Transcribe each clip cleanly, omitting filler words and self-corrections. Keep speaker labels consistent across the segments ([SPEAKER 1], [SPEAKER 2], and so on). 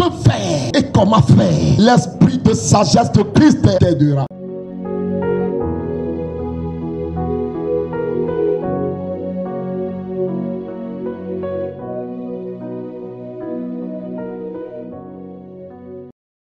[SPEAKER 1] que faire et comment faire. L'esprit de sagesse de Christ t'aidera.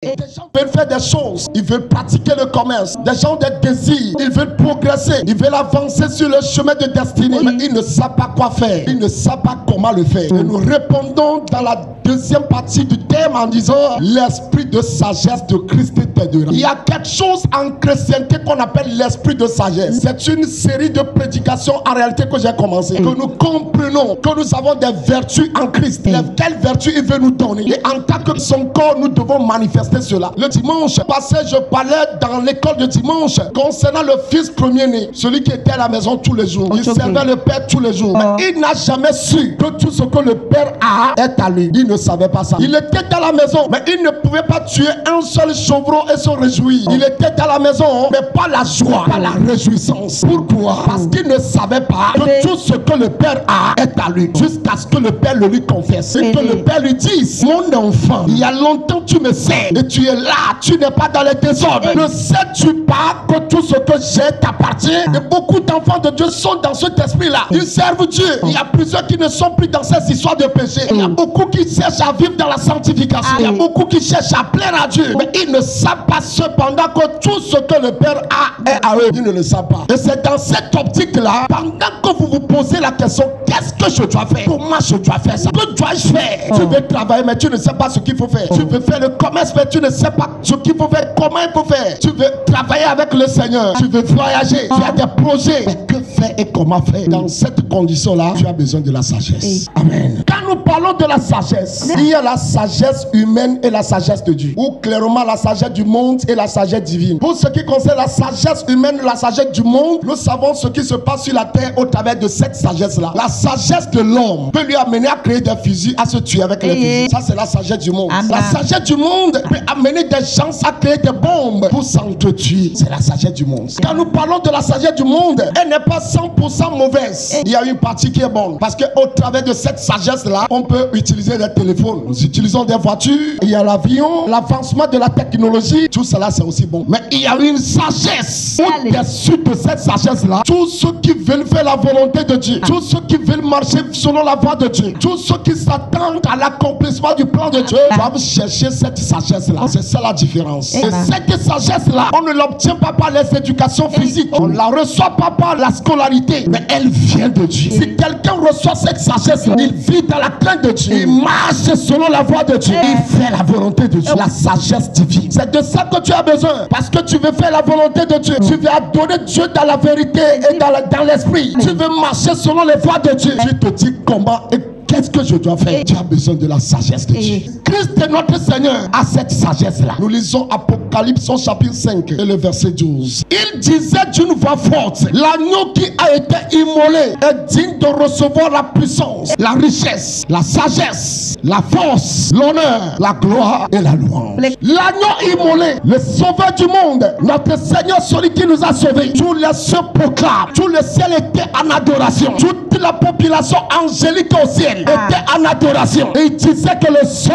[SPEAKER 1] Des gens veulent faire des choses, ils veulent pratiquer le commerce. Des gens ont des désirs, ils veulent progresser, ils veulent avancer sur le chemin de destinée. Mais ils ne savent pas quoi faire, ils ne savent pas comment le faire. Et nous répondons dans la deuxième partie du thème en disant l'esprit de sagesse de Christ t'aidera. Il y a quelque chose en chrétienté qu'on appelle l'esprit de sagesse. C'est une série de prédications en réalité que j'ai commencé. Que nous comprenons que nous avons des vertus en Christ. Quelles vertus il veut nous donner. Et en tant que son corps, nous devons manifester cela. Le dimanche passé, je parlais dans l'école de dimanche concernant le fils premier-né, celui qui était à la maison tous les jours. Il servait le père tous les jours. Mais il n'a jamais su que tout ce que le père a est à lui. Il ne savait pas ça. Il était dans la maison, mais il ne pouvait pas tuer un seul chevreau et se réjouir. Il était dans la maison, mais pas la joie, pas la réjouissance. Pourquoi? Parce qu'il ne savait pas que tout ce que le père a est à lui. Jusqu'à ce que le père le lui confesse. Et que le père lui dise: mon enfant, il y a longtemps tu me sais. Et tu es là, tu n'es pas dans les désordres. Ne sais-tu pas que tout ce que j'ai t'appartient? Et beaucoup d'enfants de Dieu sont dans cet esprit-là. Ils servent Dieu. Il y a plusieurs qui ne sont plus dans ces histoires de péché. Il y a beaucoup qui cherchent à vivre dans la sanctification. Il y a beaucoup qui cherchent à plaire à Dieu. Mais ils ne savent pas cependant que tout ce que le Père a est à eux. Ils ne le savent pas. Et c'est dans cette optique-là, pendant que vous vous posez la question, qu'est-ce que je dois faire? Comment je dois faire ça? Que dois-je faire? Tu veux travailler, mais tu ne sais pas ce qu'il faut faire. Tu veux faire le commerce, mais tu ne sais pas ce qu'il faut faire, comment il faut faire. Tu veux travailler avec le Seigneur, tu veux voyager, tu as des projets. Mais que faire et comment faire? Dans cette condition-là, tu as besoin de la sagesse. Amen. Quand nous parlons de la sagesse, il y a la sagesse humaine et la sagesse de Dieu. Ou clairement la sagesse du monde et la sagesse divine. Pour ce qui concerne la sagesse humaine et la sagesse du monde, nous savons ce qui se passe sur la terre au travers de cette sagesse-là. La sagesse de l'homme peut lui amener à créer des fusils, à se tuer avec les fusils. Ça, c'est la sagesse du monde. La sagesse du monde peut amener des gens à créer des bombes pour s'entretuer. C'est la sagesse du monde. Quand nous parlons de la sagesse du monde, elle n'est pas 100% mauvaise. Il y a une partie qui est bonne. Parce qu'au travers de cette sagesse-là, on peut utiliser des téléphones. Nous utilisons des voitures. Il y a l'avion, l'avancement de la technologie. Tout cela, c'est aussi bon. Mais il y a une sagesse. Au-dessus de cette sagesse-là, tous ceux qui veulent faire la volonté de Dieu, tous ceux qui veulent marcher selon la voie de Dieu, tous ceux qui s'attendent à l'accomplissement du plan de Dieu, doivent chercher cette sagesse-là. C'est ça la différence. Et cette sagesse-là, on ne l'obtient pas par les éducations physiques. On ne la reçoit pas par la scolarité. Mais elle vient de Dieu. Si quelqu'un reçoit cette sagesse-là, il vit dans la crainte de Dieu. Il marche selon la voie de Dieu. Il fait la volonté de Dieu. La sagesse divine. C'est de ça que tu as besoin. Parce que tu veux faire la volonté de Dieu. Tu veux adorer Dieu dans la vérité et dans l'esprit. Tu veux marcher selon les voies de Dieu. Tu te dis comment et qu'est-ce que je dois faire? Tu as besoin de la sagesse de Dieu. Christ est notre Seigneur a cette sagesse-là. Nous lisons Apocalypse chapitre 5 et le verset 12. Il disait d'une voix forte: l'agneau qui a été immolé est digne de recevoir la puissance, la richesse, la sagesse, la force, l'honneur, la gloire et la louange. L'agneau immolé, le sauveur du monde, notre Seigneur, celui qui nous a sauvés. Tous les cieux proclament, tout le ciel était en adoration. Toute la population angélique au ciel était en adoration. Et il disait que le seul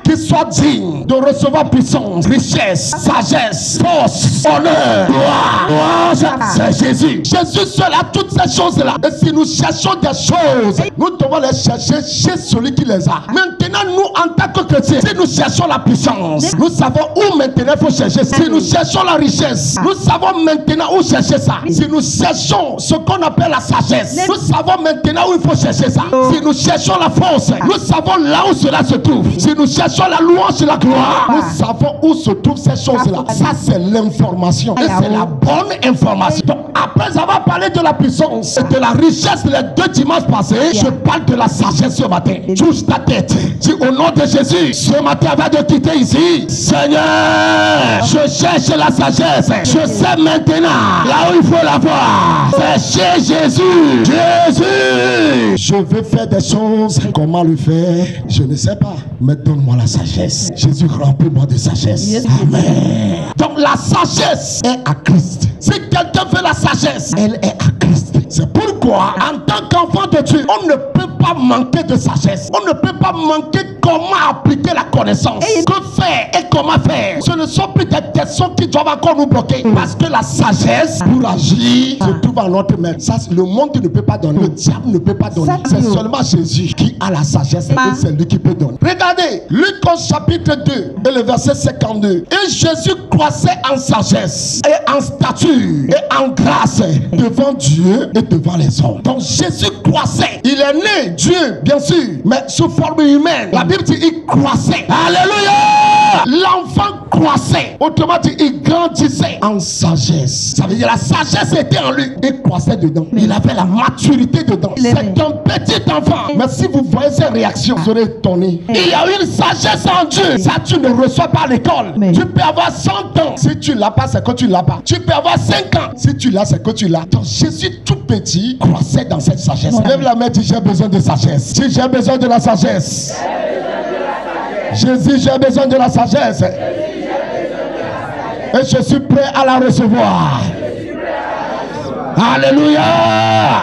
[SPEAKER 1] qui soit digne de recevoir puissance, richesse, sagesse, force, honneur, gloire, c'est Jésus. Jésus seul a toutes ces choses-là. Et si nous cherchons des choses, nous devons les chercher chez celui qui les a. Maintenant, nous, en tant que chrétiens, si nous cherchons la puissance, nous savons où maintenant il faut chercher ça. Si nous cherchons la richesse, nous savons maintenant où chercher ça. Si nous cherchons ce qu'on appelle la sagesse, nous savons maintenant où il faut chercher ça. Si nous cherchons la force, nous savons là où cela se trouve. Si nous cherchons la louange et la gloire, nous savons où se trouvent ces choses-là. Ça, c'est l'information. Et c'est la bonne information. Donc, après avoir parlé de la puissance et de la richesse les 2 dimanches passés, je parle de la sagesse ce matin. Touche ta tête. Dis au nom de Jésus, ce matin avant de quitter ici, Seigneur, je cherche la sagesse. Je sais maintenant là où il faut la voir. C'est chez Jésus. Jésus, je veux faire des choses. Comment le faire? Je ne sais pas. Mais donne-moi la sagesse. Jésus, remplis-moi de sagesse. Amen. Donc la sagesse est à Christ. Si quelqu'un veut la sagesse, elle est à Christ. C'est pourquoi, en tant qu'enfant de Dieu, on ne peut pas manquer de sagesse. On ne peut pas manquer comment appliquer la connaissance. Que faire et comment faire. Ce ne sont plus des questions qui doivent encore nous bloquer. Parce que la sagesse pour agir se trouve en notre main. Ça, le monde ne peut pas donner. Le diable ne peut pas donner. C'est seulement Jésus qui a la sagesse. Et c'est lui qui peut donner. Regardez, Luc chapitre 2 et le verset 52. Et Jésus croissait en sagesse et en stature et en grâce devant Dieu et devant les hommes. Donc Jésus croissait. Il est né Dieu, bien sûr, mais sous forme humaine. La Bible dit il croissait. Alléluia. L'enfant croissait. Autrement dit, il grandissait en sagesse. Ça veut dire la sagesse était en lui. Il croissait dedans. Il avait la maturité dedans. C'est un petit enfant. Mais si vous voyez ses réactions, vous serez étonné. Il y a une sagesse en Dieu. Ça, tu ne reçois pas à l'école. Tu peux avoir 100 ans. Si tu ne l'as pas, c'est que tu ne l'as pas. Tu peux avoir 5 ans. Si tu l'as, c'est que tu l'as. Donc Jésus, tout petit, croissait dans cette sagesse. Lève la main, dis j'ai besoin de sagesse. Si j'ai besoin de la sagesse. Jésus, j'ai besoin de la sagesse. Et je suis prêt à la recevoir. Alléluia.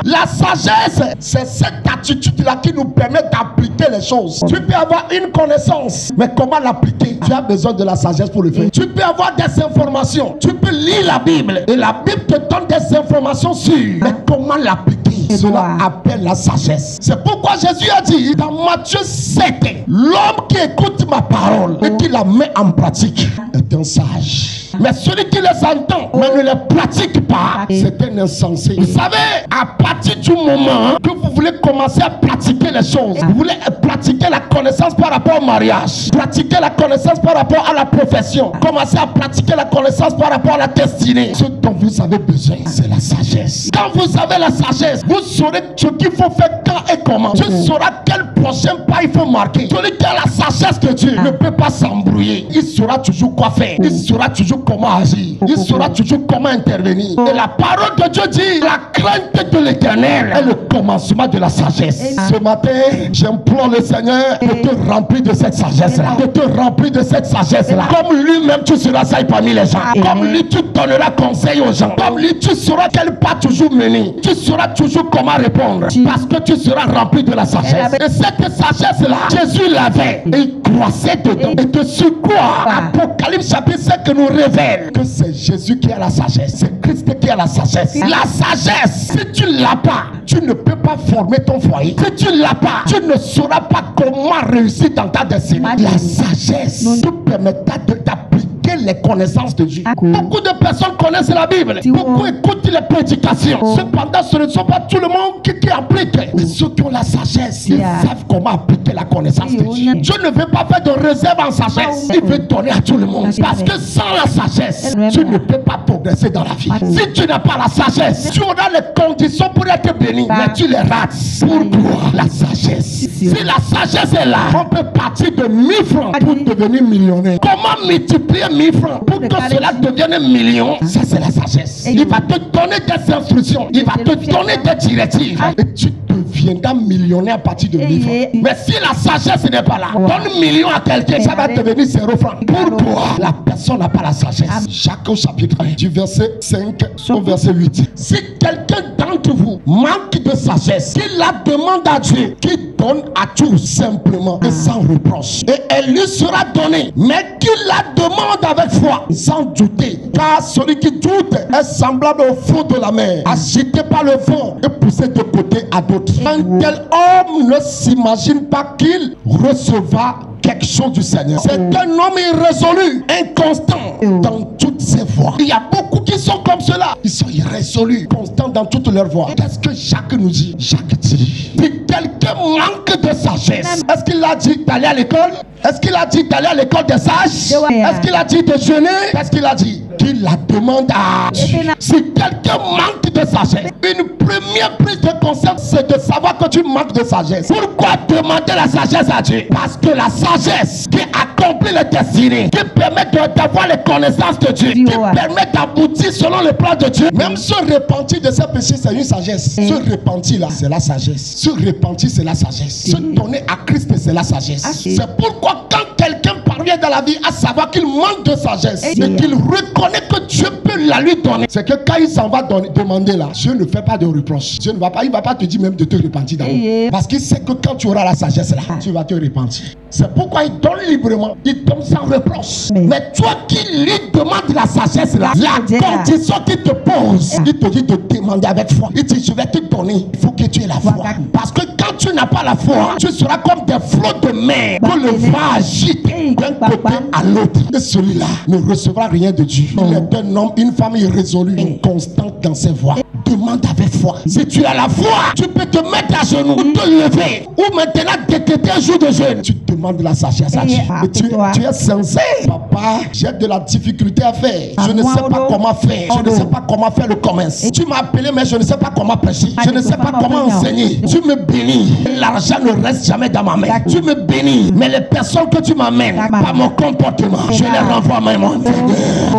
[SPEAKER 1] La sagesse, c'est cette attitude-là qui nous permet d'appliquer les choses. Tu peux avoir une connaissance, mais comment l'appliquer? Tu as besoin de la sagesse pour le faire. Tu peux avoir des informations. Tu peux lire la Bible et la Bible te donne des informations sûres. Mais comment l'appliquer? Cela appelle la sagesse. C'est pourquoi Jésus a dit dans Matthieu 7, l'homme qui écoute ma parole et qui la met en pratique est un sage. Mais celui qui les entend mais ne les pratique pas, c'est un insensé. Vous savez, à partir du moment que vous voulez commencer à pratiquer les choses, vous voulez pratiquer la connaissance par rapport au mariage, pratiquer la connaissance par rapport à la profession, commencer à pratiquer la connaissance par rapport à la destinée. Ce dont vous avez besoin, c'est la sagesse. Quand vous avez la sagesse, vous saurez ce qu'il faut faire quand et comment. Tu sauras quel prochain pas il faut marquer. Celui qui a la sagesse de Dieu ne peut pas s'embrouiller. Il saura toujours quoi faire. Il saura toujours comment agir. Il saura toujours comment intervenir. Et la parole de Dieu dit, la crainte de l'Éternel est le commencement de la sagesse. Ce matin, j'implore le Seigneur de te remplir de cette sagesse-là. De te remplir de cette sagesse-là. Comme lui-même, tu seras sage parmi les gens. Comme lui, tu donneras conseil aux gens. Comme lui, tu sauras quel pas toujours mener. Tu sauras toujours comment répondre. Parce que tu seras rempli de la sagesse. Et cette sagesse-là, Jésus l'avait. Et il croissait dedans. Et de ce quoi, Apocalypse chapitre 5 nous révèle que c'est Jésus qui a la sagesse. C'est Christ qui a la sagesse. La sagesse, si tu ne l'as pas, tu ne peux pas former ton foyer. Si tu ne l'as pas, tu ne sauras pas comment réussir dans ta destinée. La sagesse te permettra d'appliquer les connaissances de Dieu. Beaucoup de personnes connaissent la Bible. Beaucoup écoutent les prédications. Cependant, ce ne sont pas tout le monde qui applique. Mais ceux qui ont la sagesse, ils savent comment appliquer la connaissance de Dieu. Dieu ne veut pas faire de réserve en sagesse. Il veut donner à tout le monde. Parce que sans la sagesse, tu ne peux pas progresser dans la vie. Si tu n'as pas la sagesse, tu auras les conditions pour être béni. Mais tu les rates. Pourquoi? La sagesse. Si la sagesse est là, on peut partir de 1000 francs pour devenir millionnaire. Comment multiplier 1000 francs pour que cela devienne un million? Ça, c'est la sagesse. Il va te donner des instructions. Il va te donner des directives. Et tu deviendras millionnaire à partir de 1000 francs. Mais si la sagesse n'est pas là, donne 1 million à quelqu'un, ça va devenir 0 francs. Pourquoi? La personne n'a pas la sagesse. Jacques au chapitre 1, du verset 5 au verset 8. Si quelqu'un d'entre vous manque de sagesse, qu'il la demande à Dieu, qu'il donne à tous simplement et sans reproche, et elle lui sera donnée. Mais qu'il la demande avec foi, sans douter. Car celui qui doute est semblable au fond de la mer, agité par le vent et poussé de côté à d'autres. Un tel homme ne s'imagine pas qu'il recevra quelque chose du Seigneur. C'est un homme irrésolu, inconstant dans toutes ses voies. Il y a beaucoup qui sont comme cela. Ils sont irrésolus, constants dans toutes leurs voies. Qu'est-ce que Jacques nous dit? Jacques dit, si quelqu'un manque de sagesse, est-ce qu'il a dit d'aller à l'école? Est-ce qu'il a dit d'aller à l'école des sages? Est-ce qu'il a dit de jeûner? Qu'est-ce qu'il a dit? Qu'il la demande à Dieu. Si quelqu'un manque de sagesse, une première prise de conscience, c'est de savoir que tu manques de sagesse. Pourquoi demander la sagesse à Dieu? Parce que la sagesse qui accomplit les destinées, qui permet d'avoir les connaissances de Dieu, qui permet d'aboutir selon le plan de Dieu. Même se repentir de ses péchés, c'est une sagesse. Se repentir là, c'est la sagesse. Se repentir, c'est la sagesse. Se donner à Christ, c'est la sagesse. C'est pourquoi quand quelqu'un parvient dans dans la vie à savoir qu'il manque de sagesse et qu'il reconnaît que Dieu peut la lui donner, c'est que quand il s'en va demander là, Dieu ne fait pas de reproche. Dieu ne va pas, il ne va pas te dire même de te repentir d'abord. Parce qu'il sait que quand tu auras la sagesse là, tu vas te repentir. C'est pourquoi il donne librement, il donne sans reproche. Mais toi qui lui demandes la sagesse là, la condition qu'il te pose, il te dit de demander avec foi. Il dit je vais te donner, il faut que tu aies la foi. Parce que quand tu n'as pas la foi, tu seras comme des flots de mer que le vent agite d'un côté à l'autre. Et celui-là ne recevra rien de Dieu. Il est un homme, une femme irrésolue, constante dans ses voies. Demande avec foi. Si tu as la foi, tu peux te mettre à genoux, te lever, ou maintenant décréter un jour de jeûne. Tu demandes la sagesse à Dieu. Et tu es sincère. Papa, j'ai de la difficulté à faire. Je ne sais pas comment faire. Je ne sais pas comment faire le commerce. Tu m'as appelé, mais je ne sais pas comment prêcher. Je ne sais pas comment enseigner. Tu me bénis. L'argent ne reste jamais dans ma main. Tu me bénis. Mais les personnes que tu m'amènes, par mon comportement, je les renvoie à moi.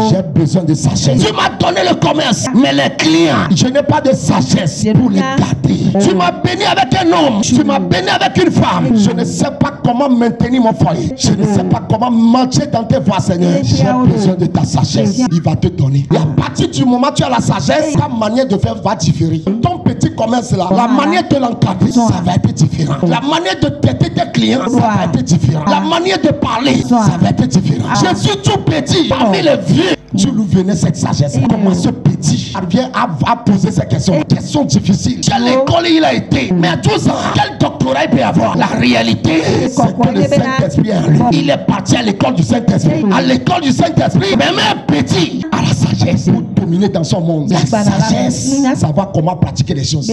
[SPEAKER 1] J'ai besoin de sagesse. Tu m'as donné le commerce, mais les clients, je n'ai pas de sagesse pour les garder. Tu m'as béni avec un homme, tu m'as béni avec une femme. Je ne sais pas comment maintenir mon foyer. Je ne sais pas comment marcher dans tes voies, Seigneur. J'ai besoin de ta sagesse. Il va te donner. Et à partir du moment où tu as la sagesse, ta manière de faire va différer. Ton petit commerce là, la manière de l'encadrer, ça va être différent. La manière de traiter tes clients, ça va être différent. La manière de parler, ça va être différent. Je suis tout petit parmi les vieux. Tu lui venais cette sagesse. Comment ce petit vient à poser ces questions? Questions difficiles. Quelle école il a été? Mais à 12 ans, quel doctorat il peut avoir? La réalité, c'est que le Saint-Esprit est en lui. Il est parti à l'école du Saint-Esprit. À l'école du Saint-Esprit, même un petit a la sagesse pour dominer dans son monde. La sagesse, savoir comment pratiquer les choses.